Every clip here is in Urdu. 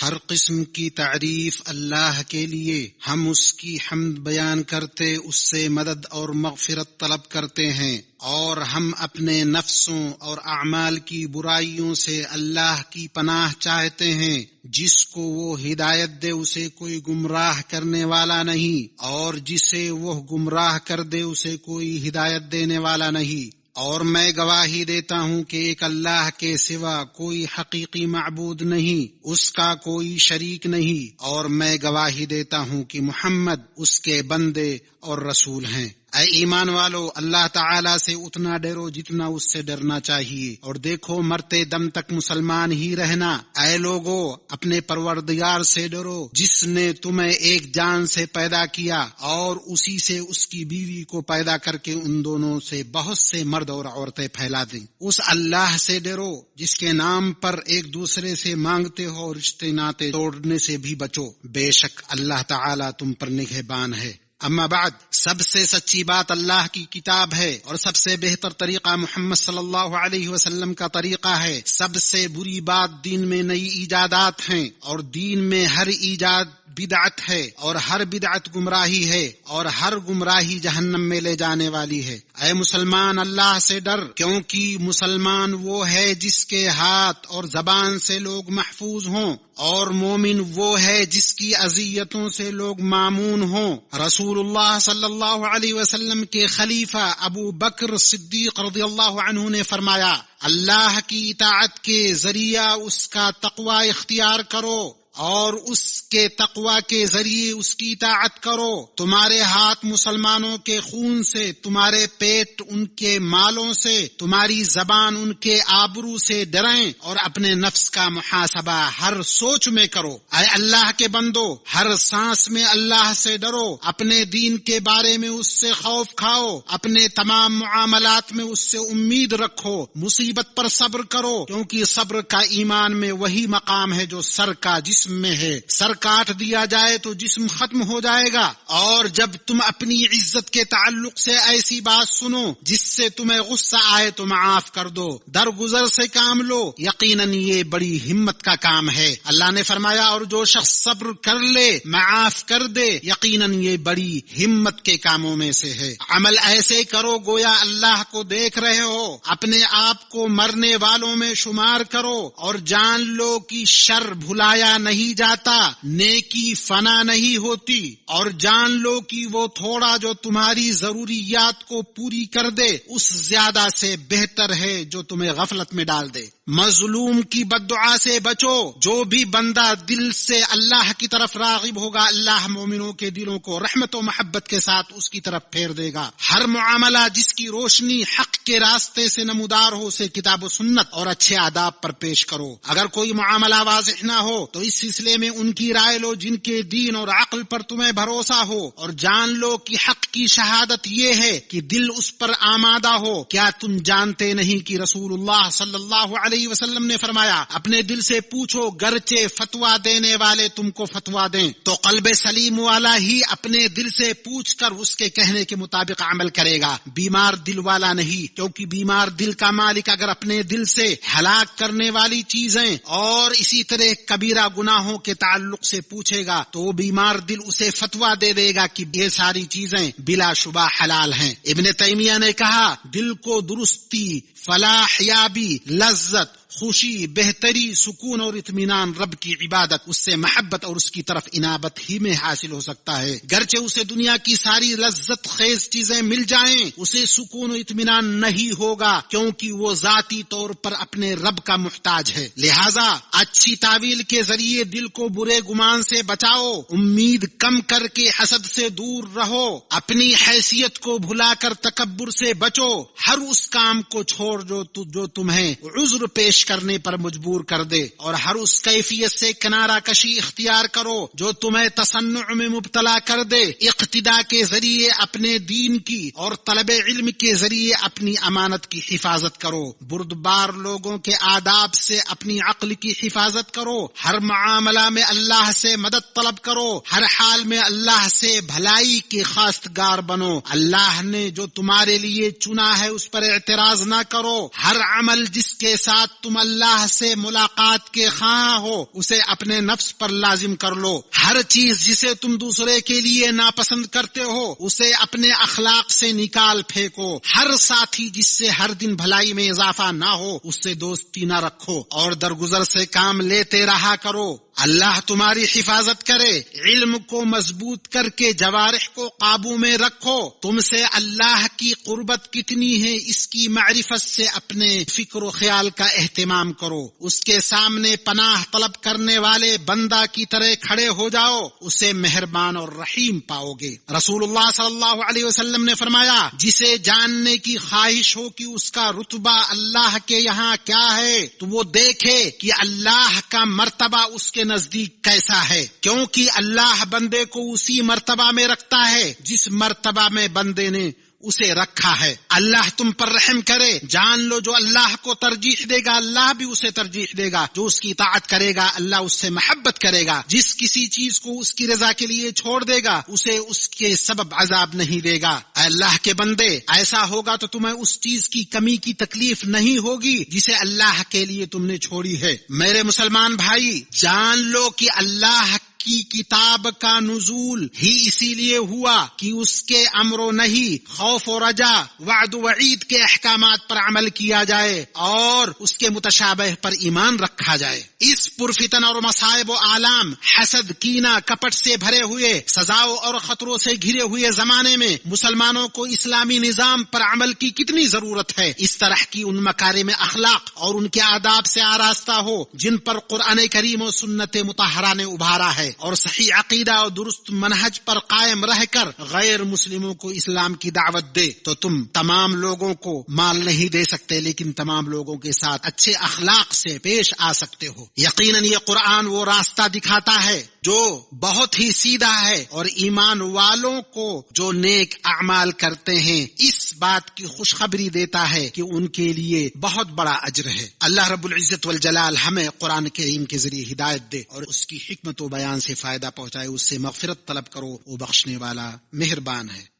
ہر قسم کی تعریف اللہ کے لیے، ہم اس کی حمد بیان کرتے اس سے مدد اور مغفرت طلب کرتے ہیں، اور ہم اپنے نفسوں اور اعمال کی برائیوں سے اللہ کی پناہ چاہتے ہیں۔ جس کو وہ ہدایت دے اسے کوئی گمراہ کرنے والا نہیں، اور جسے وہ گمراہ کر دے اسے کوئی ہدایت دینے والا نہیں۔ اور میں گواہی دیتا ہوں کہ ایک اللہ کے سوا کوئی حقیقی معبود نہیں، اس کا کوئی شریک نہیں، اور میں گواہی دیتا ہوں کہ محمد اس کے بندے اور رسول ہیں۔ اے ایمان والو، اللہ تعالیٰ سے اتنا ڈرو جتنا اس سے ڈرنا چاہیے، اور دیکھو مرتے دم تک مسلمان ہی رہنا۔ اے لوگو، اپنے پروردگار سے ڈرو جس نے تمہیں ایک جان سے پیدا کیا اور اسی سے اس کی بیوی کو پیدا کر کے ان دونوں سے بہت سے مرد اور عورتیں پھیلا دیں۔ اس اللہ سے ڈرو جس کے نام پر ایک دوسرے سے مانگتے ہو، اور رشتے ناطے توڑنے سے بھی بچو، بے شک اللہ تعالیٰ تم پر نگہبان ہے۔ اما بعد، سب سے سچی بات اللہ کی کتاب ہے، اور سب سے بہتر طریقہ محمد صلی اللہ علیہ وسلم کا طریقہ ہے۔ سب سے بری بات دین میں نئی ایجادات ہیں، اور دین میں ہر ایجاد بدعت ہے، اور ہر بدعت گمراہی ہے، اور ہر گمراہی جہنم میں لے جانے والی ہے۔ اے مسلمان، اللہ سے ڈر، کیونکہ مسلمان وہ ہے جس کے ہاتھ اور زبان سے لوگ محفوظ ہوں، اور مومن وہ ہے جس کی اذیتوں سے لوگ مامون ہوں۔ رسول اللہ صلی اللہ علیہ وسلم کے خلیفہ ابو بکر صدیق رضی اللہ عنہ نے فرمایا، اللہ کی اطاعت کے ذریعہ اس کا تقوی اختیار کرو، اور اس کے تقوی کے ذریعے اس کی اطاعت کرو۔ تمہارے ہاتھ مسلمانوں کے خون سے، تمہارے پیٹ ان کے مالوں سے، تمہاری زبان ان کے آبرو سے ڈریں، اور اپنے نفس کا محاسبہ ہر سوچ میں کرو۔ اے اللہ کے بندو، ہر سانس میں اللہ سے ڈرو، اپنے دین کے بارے میں اس سے خوف کھاؤ، اپنے تمام معاملات میں اس سے امید رکھو، مصیبت پر صبر کرو، کیونکہ صبر کا ایمان میں وہی مقام ہے جو سر کا جسم میں ہے۔ سر کاٹ دیا جائے تو جسم ختم ہو جائے گا، اور جب تم اپنی عزت کے تعلق سے ایسی بات سنو جس سے تمہیں غصہ آئے تو معاف کر دو، درگزر سے کام لو، یقیناً یہ بڑی ہمت کا کام ہے۔ اللہ نے فرمایا، اور جو شخص صبر کر لے، معاف کر دے، یقیناً یہ بڑی ہمت کے کاموں میں سے ہے۔ عمل ایسے کرو گویا اللہ کو دیکھ رہے ہو، اپنے آپ کو مرنے والوں میں شمار کرو، اور جان لو کہ شر بھلایا نہیں جاتا، نیکی فنا نہیں ہوتی، اور جان لو کہ وہ تھوڑا جو تمہاری ضروریات کو پوری کر دے اس زیادہ سے بہتر ہے جو تمہیں غفلت میں ڈال دے۔ مظلوم کی بددعا سے بچو، جو بھی بندہ دل سے اللہ کی طرف راغب ہوگا، اللہ مومنوں کے دلوں کو رحمت و محبت کے ساتھ اس کی طرف پھیر دے گا۔ ہر معاملہ جس کی روشنی حق کے راستے سے نمودار ہو، اسے کتاب و سنت اور اچھے آداب پر پیش کرو۔ اگر کوئی معاملہ واضح نہ ہو تو اس سلسلے میں ان کی رائے لو جن کے دین اور عقل پر تمہیں بھروسہ ہو، اور جان لو کہ حق کی شہادت یہ ہے کہ دل اس پر آمادہ ہو۔ کیا تم جانتے نہیں کہ رسول اللہ صلی اللہ علیہ وسلم نے فرمایا، اپنے دل سے پوچھو گرچہ فتویٰ دینے والے تم کو فتویٰ دیں، تو قلب سلیم والا ہی اپنے دل سے پوچھ کر اس کے کہنے کے مطابق عمل کرے گا، بیمار دل والا نہیں، کیونکہ بیمار دل کا مالک اگر اپنے دل سے ہلاک کرنے والی چیزیں اور اسی طرح کبیرہ گناہوں کے تعلق سے پوچھے گا تو وہ بیمار دل اسے فتویٰ دے دے گا کہ یہ ساری چیزیں بلا شبہ حلال ہیں۔ ابن تیمیہ نے کہا، دل کو درستی، فلاح یابی، لذت، خوشی، بہتری، سکون اور اطمینان رب کی عبادت، اس سے محبت اور اس کی طرف انابت ہی میں حاصل ہو سکتا ہے۔ گرچہ اسے دنیا کی ساری لذت خیز چیزیں مل جائیں، اسے سکون و اطمینان نہیں ہوگا، کیونکہ وہ ذاتی طور پر اپنے رب کا محتاج ہے۔ لہذا اچھی تعویل کے ذریعے دل کو برے گمان سے بچاؤ، امید کم کر کے حسد سے دور رہو، اپنی حیثیت کو بھلا کر تکبر سے بچو، ہر اس کام کو چھوڑ جو تمہیں عذر پیش کرنے پر مجبور کر دے، اور ہر اس کیفیت سے کنارہ کشی اختیار کرو جو تمہیں تصنع میں مبتلا کر دے۔ اقتداء کے ذریعے اپنے دین کی اور طلب علم کے ذریعے اپنی امانت کی حفاظت کرو، بردبار لوگوں کے آداب سے اپنی عقل کی حفاظت کرو، ہر معاملہ میں اللہ سے مدد طلب کرو، ہر حال میں اللہ سے بھلائی کے خواستگار بنو، اللہ نے جو تمہارے لیے چنا ہے اس پر اعتراض نہ کرو، ہر عمل جس کے ساتھ تم تم اللہ سے ملاقات کے خواہاں ہو اسے اپنے نفس پر لازم کر لو. ہر چیز جسے تم دوسرے کے لیے ناپسند کرتے ہو اسے اپنے اخلاق سے نکال پھینکو. ہر ساتھی جس سے ہر دن بھلائی میں اضافہ نہ ہو اس سے دوستی نہ رکھو اور درگزر سے کام لیتے رہا کرو. اللہ تمہاری حفاظت کرے. علم کو مضبوط کر کے جوارح کو قابو میں رکھو. تم سے اللہ کی قربت کتنی ہے اس کی معرفت سے اپنے فکر و خیال کا اہتمام کرو. اس کے سامنے پناہ طلب کرنے والے بندہ کی طرح کھڑے ہو جاؤ, اسے مہربان اور رحیم پاؤ گے. رسول اللہ صلی اللہ علیہ وسلم نے فرمایا, جسے جاننے کی خواہش ہو کہ اس کا رتبہ اللہ کے یہاں کیا ہے تو وہ دیکھے کہ اللہ کا مرتبہ اس کے نزدیک کیسا ہے, کیونکہ اللہ بندے کو اسی مرتبہ میں رکھتا ہے جس مرتبہ میں بندے نے اسے رکھا ہے. اللہ تم پر رحم کرے. جان لو جو اللہ کو ترجیح دے گا اللہ بھی اسے ترجیح دے گا. جو اس کی اطاعت کرے گا اللہ اس سے محبت کرے گا. جس کسی چیز کو اس کی رضا کے لیے چھوڑ دے گا اسے اس کے سبب عذاب نہیں دے گا. اے اللہ کے بندے, ایسا ہوگا تو تمہیں اس چیز کی کمی کی تکلیف نہیں ہوگی جسے اللہ کے لیے تم نے چھوڑی ہے. میرے مسلمان بھائی, جان لو کہ اللہ کی کتاب کا نزول ہی اسی لیے ہوا کہ اس کے امر و نہی, خوف و رجا, وعد و وعید کے احکامات پر عمل کیا جائے اور اس کے متشابہ پر ایمان رکھا جائے. اس پرفتن اور مصائب و آلام, حسد, کینہ, کپٹ سے بھرے ہوئے, سزاؤں اور خطروں سے گھرے ہوئے زمانے میں مسلمانوں کو اسلامی نظام پر عمل کی کتنی ضرورت ہے. اس طرح کی ان مکارم اخلاق اور ان کے آداب سے آراستہ ہو جن پر قرآن کریم و سنت مطہرہ نے ابھارا ہے, اور صحیح عقیدہ اور درست منہج پر قائم رہ کر غیر مسلموں کو اسلام کی دعوت دے. تو تم تمام لوگوں کو مال نہیں دے سکتے لیکن تمام لوگوں کے ساتھ اچھے اخلاق سے پیش آ سکتے ہو. یقیناً یہ قرآن وہ راستہ دکھاتا ہے جو بہت ہی سیدھا ہے, اور ایمان والوں کو جو نیک اعمال کرتے ہیں اس بات کی خوشخبری دیتا ہے کہ ان کے لیے بہت بڑا اجر ہے. اللہ رب العزت والجلال ہمیں قرآن کریم کے ذریعے ہدایت دے اور اس کی حکمت و بیان سے فائدہ پہنچائے. اس سے مغفرت طلب کرو, وہ بخشنے والا مہربان ہے.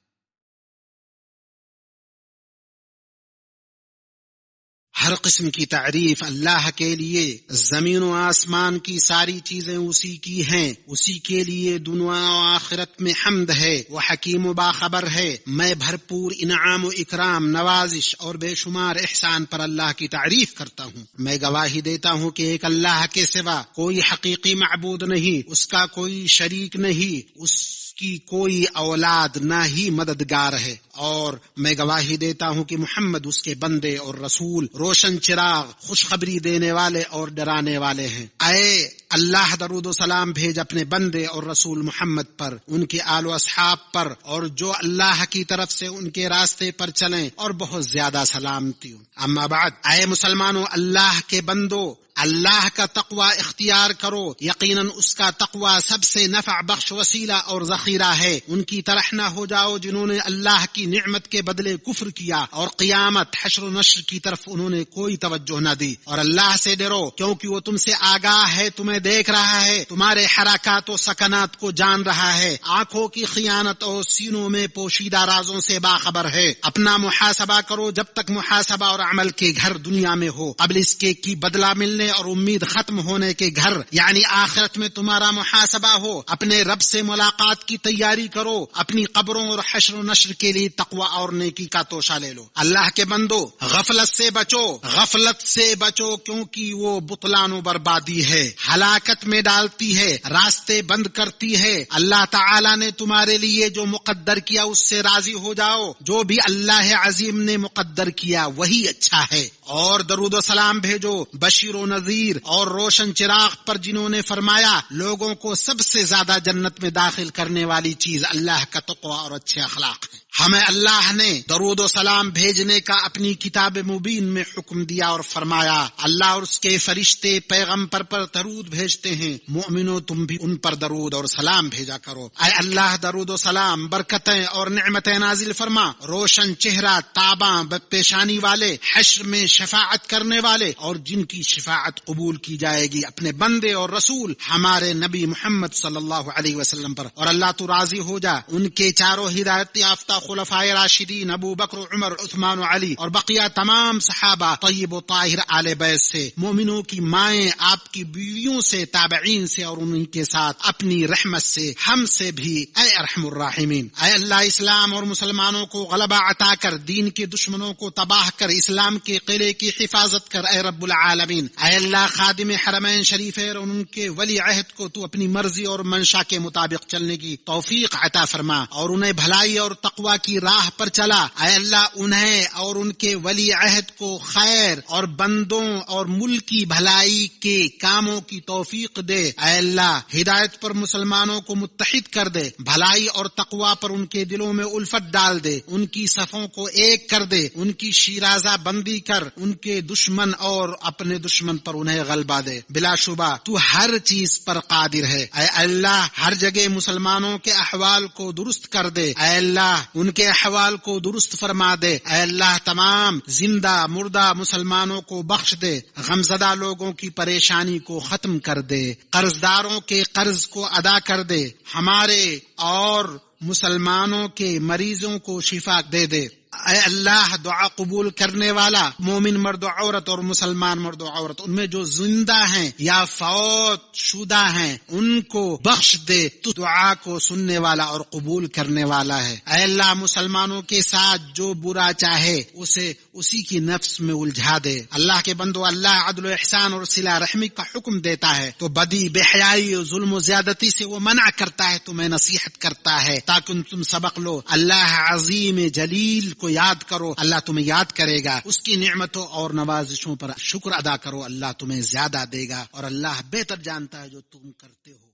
ہر قسم کی تعریف اللہ کے لیے. زمین و آسمان کی ساری چیزیں اسی کی ہیں, اسی کے لیے دنیا و آخرت میں حمد ہے. وہ حکیم و باخبر ہے. میں بھرپور انعام و اکرام, نوازش اور بے شمار احسان پر اللہ کی تعریف کرتا ہوں. میں گواہی دیتا ہوں کہ ایک اللہ کے سوا کوئی حقیقی معبود نہیں, اس کا کوئی شریک نہیں, اس کی کوئی اولاد نہ ہی مددگار ہے. اور میں گواہی دیتا ہوں کہ محمد اس کے بندے اور رسول, روشن چراغ, خوشخبری دینے والے اور ڈرانے والے ہیں. اے اللہ درود و سلام بھیج اپنے بندے اور رسول محمد پر, ان کے آل و اصحاب پر, اور جو اللہ کی طرف سے ان کے راستے پر چلیں, اور بہت زیادہ سلامتی. اما بعد, اے مسلمانوں, اللہ کے بندو, اللہ کا تقوی اختیار کرو. یقیناً اس کا تقوی سب سے نفع بخش وسیلہ اور ذخیرہ ہے. ان کی طرح نہ ہو جاؤ جنہوں نے اللہ کی نعمت کے بدلے کفر کیا اور قیامت, حشر و نشر کی طرف انہوں نے کوئی توجہ نہ دی. اور اللہ سے ڈرو کیونکہ وہ تم سے آگاہ ہے, تمہیں دیکھ رہا ہے, تمہارے حرکات و سکنات کو جان رہا ہے, آنکھوں کی خیانت اور سینوں میں پوشیدہ رازوں سے باخبر ہے. اپنا محاسبہ کرو جب تک محاسبہ اور عمل کے گھر دنیا میں ہو, قبل اس کے کی بدلہ ملنے اور امید ختم ہونے کے گھر یعنی آخرت میں تمہارا محاسبہ ہو. اپنے رب سے ملاقات کی تیاری کرو. اپنی قبروں اور حشر و نشر کے لیے تقوی اور نیکی کا توشہ لے لو. اللہ کے بندو, غفلت سے بچو, غفلت سے بچو کیونکہ وہ بطلان و بربادی ہے, ہلاکت میں ڈالتی ہے, راستے بند کرتی ہے. اللہ تعالی نے تمہارے لیے جو مقدر کیا اس سے راضی ہو جاؤ. جو بھی اللہ عظیم نے مقدر کیا وہی اچھا ہے. اور درود و سلام بھیجو بشیر و نذیر اور روشن چراغ پر, جنہوں نے فرمایا لوگوں کو سب سے زیادہ جنت میں داخل کرنے والی چیز اللہ کا تقوی اور اچھے اخلاق ہے. ہمیں اللہ نے درود و سلام بھیجنے کا اپنی کتاب مبین میں حکم دیا اور فرمایا اللہ اور اس کے فرشتے پیغمبر پر درود بھیجتے ہیں, مومنو تم بھی ان پر درود اور سلام بھیجا کرو. اے اللہ, درود و سلام, برکتیں اور نعمتیں نازل فرما. روشن چہرہ, تاباں پیشانی والے, حشر میں شفاعت کرنے والے اور جن کی شفاعت قبول کی جائے گی, اپنے بندے اور رسول ہمارے نبی محمد صلی اللہ علیہ وسلم پر. اور اللہ تو راضی ہو جا ان کے چاروں ہدایت یافتہ خلفائے راشدین ابو بکر، عمر، عثمان و علی اور بقیہ تمام صحابہ طیب و طاہر آل بیت سے، مومنوں کی مائیں آپ کی بیویوں سے، تابعین سے اور ان کے ساتھ اپنی رحمت سے ہم سے بھی، اے ارحم الراحمین۔ اے اللہ، اسلام اور مسلمانوں کو غلبہ عطا کر، دین کے دشمنوں کو تباہ کر، اسلام کے قلعے کی حفاظت کر اے رب العالمین۔ اے اللہ، خادم حرمین شریفین اور ان کے ولی عہد کو تو اپنی مرضی اور منشا کے مطابق چلنے کی توفیق عطا فرما اور انہیں بھلائی اور تقوی کی راہ پر چلا۔ اے اللہ، انہیں اور ان کے ولی عہد کو خیر اور بندوں اور ملکی بھلائی کے کاموں کی توفیق دے۔ اے اللہ، ہدایت پر مسلمانوں کو متحد کر دے، بھلائی اور تقوی پر ان کے دلوں میں الفت ڈال دے، ان کی صفوں کو ایک کر دے، ان کی شیرازہ بندی کر، ان کے دشمن اور اپنے دشمن پر انہیں غلبہ دے۔ بلا شبہ تو ہر چیز پر قادر ہے۔ اے اللہ، ہر جگہ مسلمانوں کے احوال کو درست کر دے۔ اے اللہ، ان کے احوال کو درست فرما دے۔ اے اللہ، تمام زندہ مردہ مسلمانوں کو بخش دے، غمزدہ لوگوں کی پریشانی کو ختم کر دے، قرض داروں کے قرض کو ادا کر دے، ہمارے اور مسلمانوں کے مریضوں کو شفا دے دے۔ اے اللہ، دعا قبول کرنے والا مومن مرد و عورت اور مسلمان مرد و عورت، ان میں جو زندہ ہیں یا فوت شدہ ہیں، ان کو بخش دے، تو دعا کو سننے والا اور قبول کرنے والا ہے۔ اے اللہ، مسلمانوں کے ساتھ جو برا چاہے اسے اسی کی نفس میں الجھا دے۔ اللہ کے بندو، اللہ عدل و احسان اور صلہ رحمی کا حکم دیتا ہے تو بدی، بے حیائی اور ظلم و زیادتی سے وہ منع کرتا ہے، تمہیں نصیحت کرتا ہے تاکہ تم سبق لو۔ اللہ عظیم جلیل کو یاد کرو، اللہ تمہیں یاد کرے گا۔ اس کی نعمتوں اور نوازشوں پر شکر ادا کرو، اللہ تمہیں زیادہ دے گا، اور اللہ بہتر جانتا ہے جو تم کرتے ہو۔